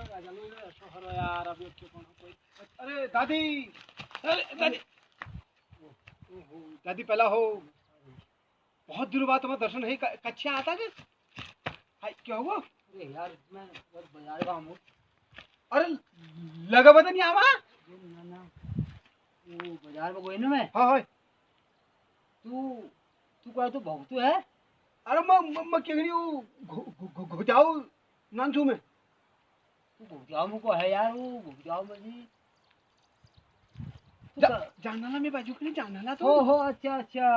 यार अभी कौन कोई। अरे दादी, अरे दादी, ओहो दादी पहला हो, बहुत दिनों बाद तुम्हारा दर्शन है। कच्छा आता के हाय क्या हुआ? अरे यार मैं बहुत बाजार का हूँ। अरे लगा पता नहीं आवा। ना ना वो बाजार में गई ना मैं। हाँ हाँ। तू तू क्या तू भौंकतू है? अरे मैं क्या करी वो घुटाओ नान छू में। तू भौंकजाओ मुझको है यार, वो भौंकजाओ मुझे जानना ना, मैं बाजू के लिए जानना ना तो। हो अच्छा अच्छा,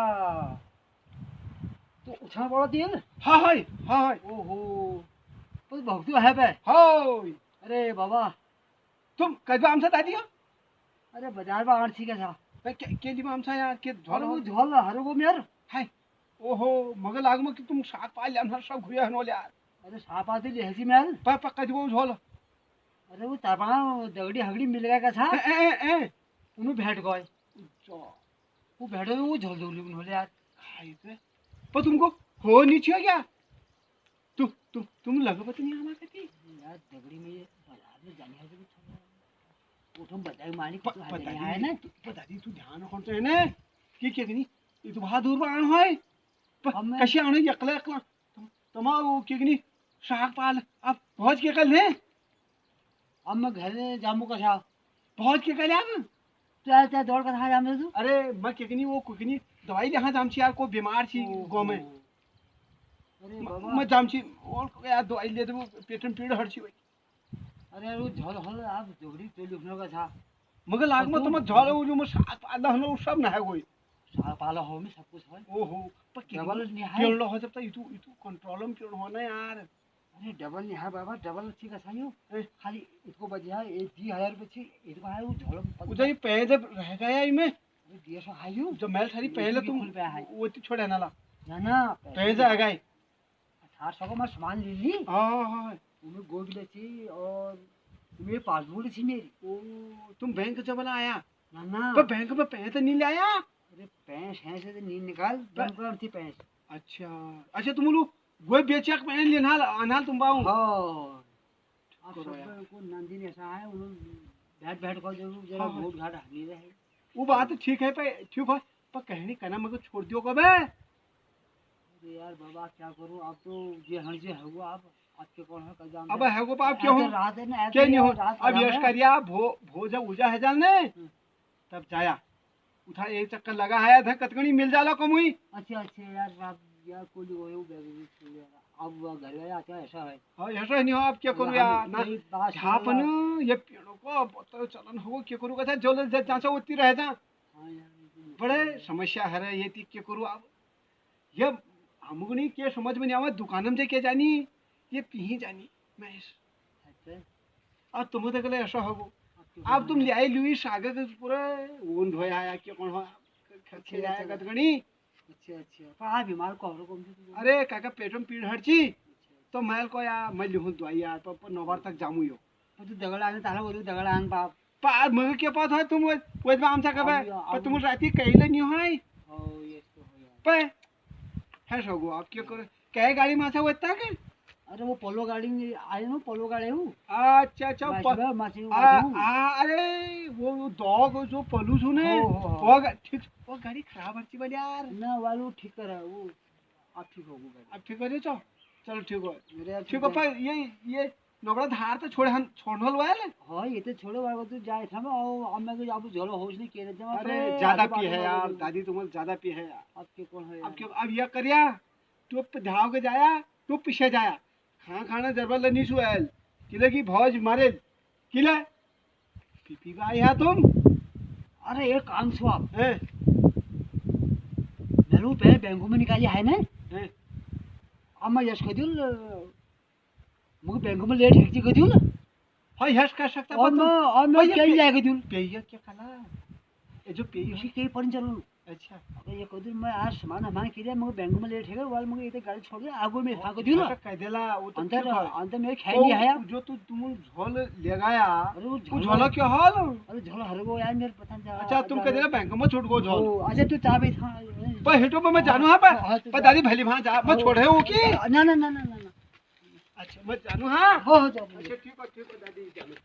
तो उछाल पड़ा तेल। हाँ हाँ हाँ हाँ। ओहो तो भौंकतू है बे। हाँ अरे बाबा तुम कब आमसा दादी हो? अरे बाजार में आठ का था के लिए आमसा यार के झोल झोल वो झोल हर वो मेर। हाय ओहो मगर लाग में कि तुम साग पाल ले हम सब घुरिया हनो यार। अरे साप आती ले हसी मेल। पक्का जो झोल। अरे वो तापा दगड़ी हगड़ी मिल गया का था। ए उन्हें भेंट गए जो वो भेंट में वो झोल झोल बोले यार। हाय पे पर तुमको हो नहीं चाहिए क्या? तुम लगा पता नहीं आना कहती यार दगड़ी में बाजार में जाने है वो तुम बताए मालिक पता है ना। पता नहीं तू ध्यान रखो तो है ना कि क्या नहीं ये तो बहुत दूर आना है। कशी आना एकला एकला तमा वो क्या नहीं साग पाल अब पहुंच के कल है। अब मैं घर जामू का था पहुंच के कल आप क्या क्या दौड़ कर था जाम तू। अरे मैं क्या नहीं वो कुछ नहीं दवाई यहाँ जाम छी यार को बीमार छी गाँव में। अरे बाबा मैं जाम छी और यार दवाई ले दो पेट में पीड़ हर छी। अरे वो झोल हल आप दगड़ी तो लिखने का था मगर लाग में तुम झोल वो जो मैं साग पाल हलो वो सब ना है कोई साग पाला हो में सब कुछ है। ओहो पर डबल नहीं है केरल हो जब तक इतु कंट्रोल में क्यों होना यार। अरे डबल नहीं है बाबा डबल ठीक है सायो खाली इसको बजा ये 20,000 रुपए छी इसको है वो झोल उधर ये पैसे जब रह गया इनमें अरे दिया सो आयु जो मैल सारी पहले तुम वो तो छोड़े ना ला ना पैसे आ गए 1800 का मैं सामान ले ली। हाँ हाँ तुम्हें गोद ले थी और तुम्हें पासबुक थी मेरी। ओ तुम बैंक जब वाला आया ना ना पर बैंक में पैसे नहीं ले आया। अरे पैंस है से नींद निकाल बैंक में थी पैंस। अच्छा अच्छा तुम लोग वो बेचक पहन लेना अनाल तुम बाऊ। हाँ आप सबको नंदी ने ऐसा है उन्होंने बैठ बैठ कर जरूर जरा वोट घाट हानी रहे। वो बात ठीक है पे ठीक है पर कहने कहना मगर छोड़ दियो कबे। अरे यार बाबा क्या करूं आप तो ये हर जे है वो आप आपके कौन है कल जान। अब है वो आप क्यों हो रात है ना क्या नहीं हो अब यश करिया भो जब उजा है जाने तब जाया उठा एक चक्कर लगा है था कतगणी मिल जाला कमुई। अच्छा अच्छा यार रात यार कोई वो अब घर गया क्या ऐसा है। हाँ ऐसा नहीं हो आप क्या करूँ यार ना झापन ये पेड़ों को बहुत चलन हो क्या करूँ कैसा जो जहाँ से उतनी रह जा बड़े समस्या है रे ये क्या करूँ अब ये हमको नहीं क्या समझ में नहीं आवा दुकान में क्या जानी ये पी जानी मैं अब तुम्हें तक ऐसा हो अब तुम ले आई लुई सागर के पूरा ऊन धोया आया क्या कौन हो खिलाया कतगणी। अच्छा अच्छा पा बीमार को अरे काका पेट में पीड़ हरची तो मैल को यार मैं लिखूं दवाई यार पर नौबार तक जामू यो तू दगड़ आने तारा बोलू दगड़ आन बाप पा मगर क्या बात है तुम वो में आमसा कबे पर तुम राती कहले नहीं होय ओ ये तो हो यार पे है सगो आप क्या करे कहे गाड़ी में से होता के। अरे वो पोलो गाड़ी में आए ना पोलो गाड़ी हूँ। अच्छा अच्छा अरे वो डॉग जो पलू सुने वो ठीक वो गाड़ी खराब हरची बन यार ना वालू ठीक करा वो आप ठीक हो गए अब ठीक करे चलो ठीक हो मेरे ठीक हो पर ये नबड़ा धार तो छोड़े हम छोड़ल वाले। हां ये तो छोड़ो वाले तो जाए था और अब मैं अब झोलो होश नहीं केरे जमा। अरे ज्यादा पी है यार दादी तुम ज्यादा पी है यार आपके कौन है अब ये करिया तू धाव के जाया तू पीछे जाया खाना जरबल नहीं सुएल किले की भौज मारे किले पीपी भाई है तुम। अरे एक काम सो आप हैं मेरू पे बैंकों में निकाली है ना हैं अब मैं यश कदुल मुझे बैंकों में लेट हेक्टी कदुल हां यश कर सकता और मैं क्या जाएगा दुल पेय क्या कला ये जो पेय उसी के पर चलो। अच्छा अगर ये कदुल मैं आज सामान हमारे के लिए मुझे बैंक में लेट है वाल मुझे ये गाड़ी छोड़ दे आगो में खा कदुल कह देला वो तो अंदर में खाई नहीं है जो तुम झोल ले गया। अरे वो झोला क्या हाल अरे झोला हर गो यार मेरे पता नहीं। अच्छा तुम कह देला बैंक में छोड़ गो झोल। अच्छा तू चाबी था पर हेटो पे मैं जानू हां पर दादी भली वहां जा मैं छोड़े हो की ना ना ना ना ना अच्छा मैं जानू हाँ हो जाओ अच्छा ठीक है दादी जानू